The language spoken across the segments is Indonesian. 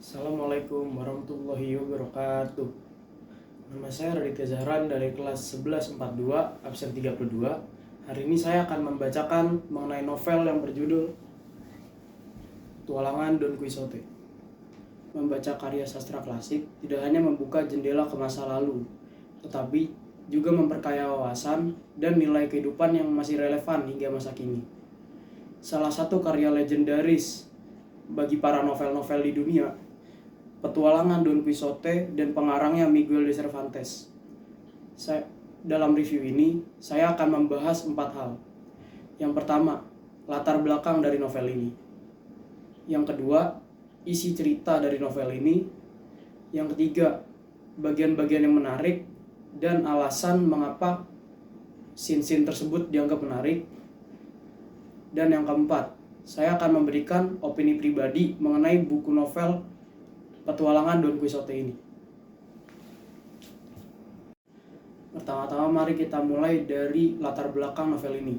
Assalamualaikum warahmatullahi wabarakatuh. Nama saya Raditya Zahran dari kelas 1142, absen 32. Hari ini saya akan membacakan mengenai novel yang berjudul Petualangan Don Quixote. Membaca karya sastra klasik tidak hanya membuka jendela ke masa lalu, tetapi juga memperkaya wawasan dan nilai kehidupan yang masih relevan hingga masa kini. Salah satu karya legendaris bagi para novel-novel di dunia, Petualangan Don Quixote dan pengarangnya Miguel de Cervantes. Dalam review ini, saya akan membahas 4 hal. Yang pertama, latar belakang dari novel ini. Yang kedua, isi cerita dari novel ini. Yang ketiga, bagian-bagian yang menarik dan alasan mengapa scene-scene tersebut dianggap menarik. Dan yang keempat, saya akan memberikan opini pribadi mengenai buku novel Petualangan Don Quixote ini. Pertama-tama mari kita mulai dari latar belakang novel ini.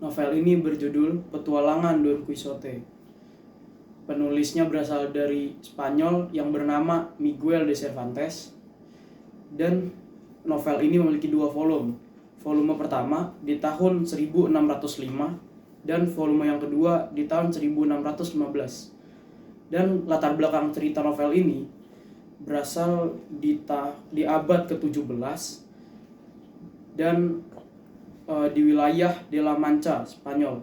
Novel ini berjudul Petualangan Don Quixote. Penulisnya berasal dari Spanyol yang bernama Miguel de Cervantes. Dan novel ini memiliki 2 volume. Volume pertama di tahun 1605 dan volume yang kedua di tahun 1615. Dan latar belakang cerita novel ini berasal di abad ke-17 dan di wilayah de La Mancha, Spanyol.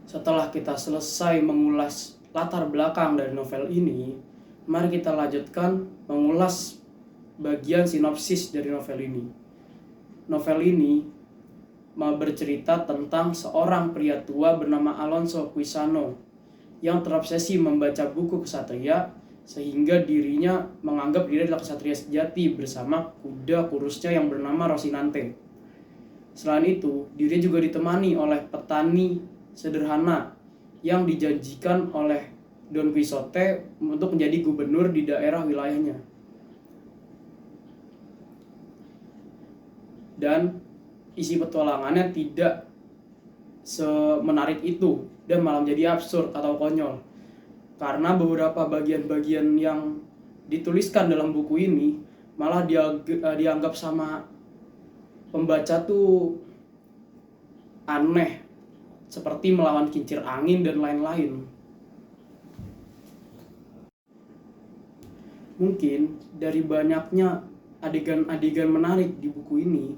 Setelah kita selesai mengulas latar belakang dari novel ini, mari kita lanjutkan mengulas bagian sinopsis dari novel ini. Novel ini bercerita tentang seorang pria tua bernama Alonso Quixano yang terobsesi membaca buku kesatria sehingga dirinya menganggap diri adalah kesatria sejati bersama kuda kurusnya yang bernama Rocinante. Selain itu, dirinya juga ditemani oleh petani sederhana yang dijanjikan oleh Don Quixote untuk menjadi gubernur di daerah wilayahnya. Dan isi petualangannya tidak semenarik itu dan malah menjadi absurd atau konyol, karena beberapa bagian-bagian yang dituliskan dalam buku ini malah dianggap sama pembaca tuh aneh, seperti melawan kincir angin dan lain-lain. Mungkin dari banyaknya adegan-adegan menarik di buku ini,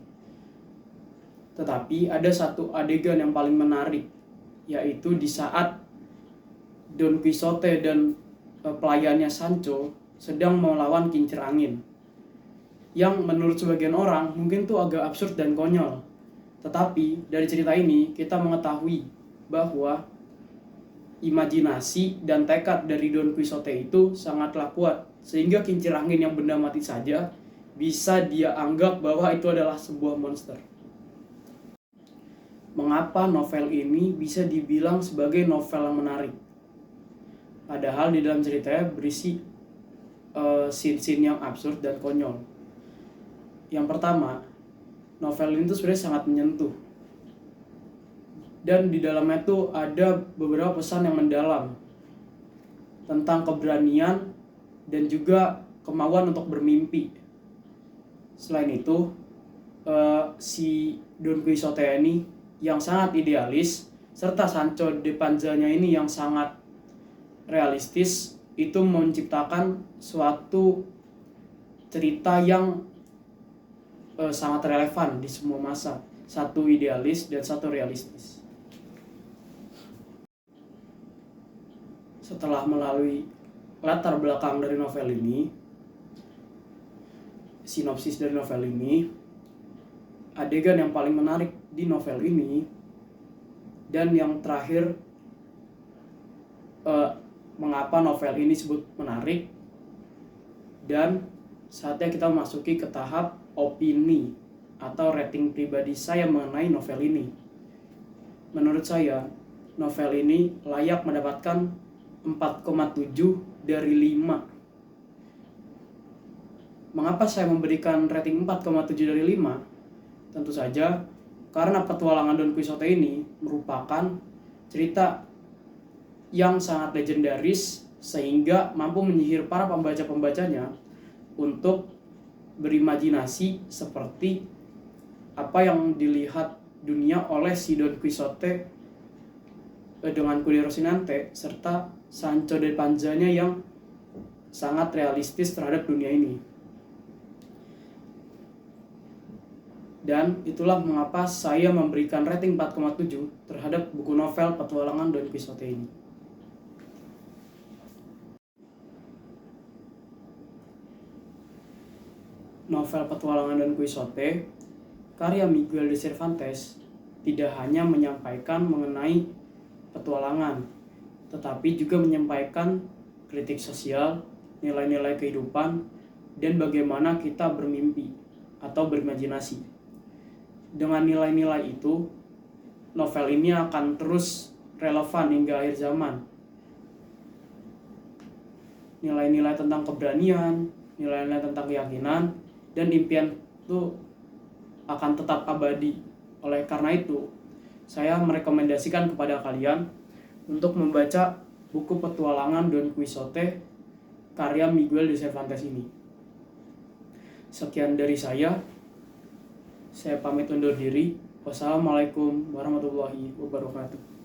tetapi ada satu adegan yang paling menarik, yaitu di saat Don Quixote dan pelayannya Sancho sedang melawan kincir angin. Yang menurut sebagian orang mungkin tuh agak absurd dan konyol. Tetapi dari cerita ini kita mengetahui bahwa imajinasi dan tekad dari Don Quixote itu sangatlah kuat, sehingga kincir angin yang benda mati saja bisa dia anggap bahwa itu adalah sebuah monster. Mengapa novel ini bisa dibilang sebagai novel yang menarik? Padahal di dalam ceritanya berisi scene-scene yang absurd dan konyol. Yang pertama, novel ini tuh sebenarnya sangat menyentuh. Dan di dalamnya tuh ada beberapa pesan yang mendalam tentang keberanian dan juga kemauan untuk bermimpi. Selain itu, si Don Quixote ini yang sangat idealis, serta Sancho de Panzanya ini yang sangat realistis, itu menciptakan suatu cerita yang sangat relevan di semua masa. Satu idealis dan satu realistis. Setelah melalui latar belakang dari novel ini, sinopsis dari novel ini, adegan yang paling menarik di novel ini, dan yang terakhir mengapa novel ini disebut menarik, dan saatnya kita memasuki ke tahap opini atau rating pribadi saya mengenai novel ini. Menurut saya, novel ini layak mendapatkan 4,7 dari 5. Mengapa saya memberikan rating 4,7 dari 5? Tentu saja karena Petualangan Don Quixote ini merupakan cerita yang sangat legendaris sehingga mampu menyihir para pembaca-pembacanya untuk berimajinasi seperti apa yang dilihat dunia oleh si Don Quixote dengan kulir Rocinante serta Sancho de Panzanya yang sangat realistis terhadap dunia ini. Dan itulah mengapa saya memberikan rating 4,7 terhadap buku novel petualangan Don Quixote ini. Novel petualangan Don Quixote karya Miguel de Cervantes tidak hanya menyampaikan mengenai petualangan, tetapi juga menyampaikan kritik sosial, nilai-nilai kehidupan, dan bagaimana kita bermimpi atau berimajinasi. Dengan nilai-nilai itu, novel ini akan terus relevan hingga akhir zaman. Nilai-nilai tentang keberanian, nilai-nilai tentang keyakinan, dan impian itu akan tetap abadi. Oleh karena itu, saya merekomendasikan kepada kalian untuk membaca buku petualangan Don Quixote karya Miguel de Cervantes ini. Sekian dari saya pamit undur diri. Wassalamualaikum warahmatullahi wabarakatuh.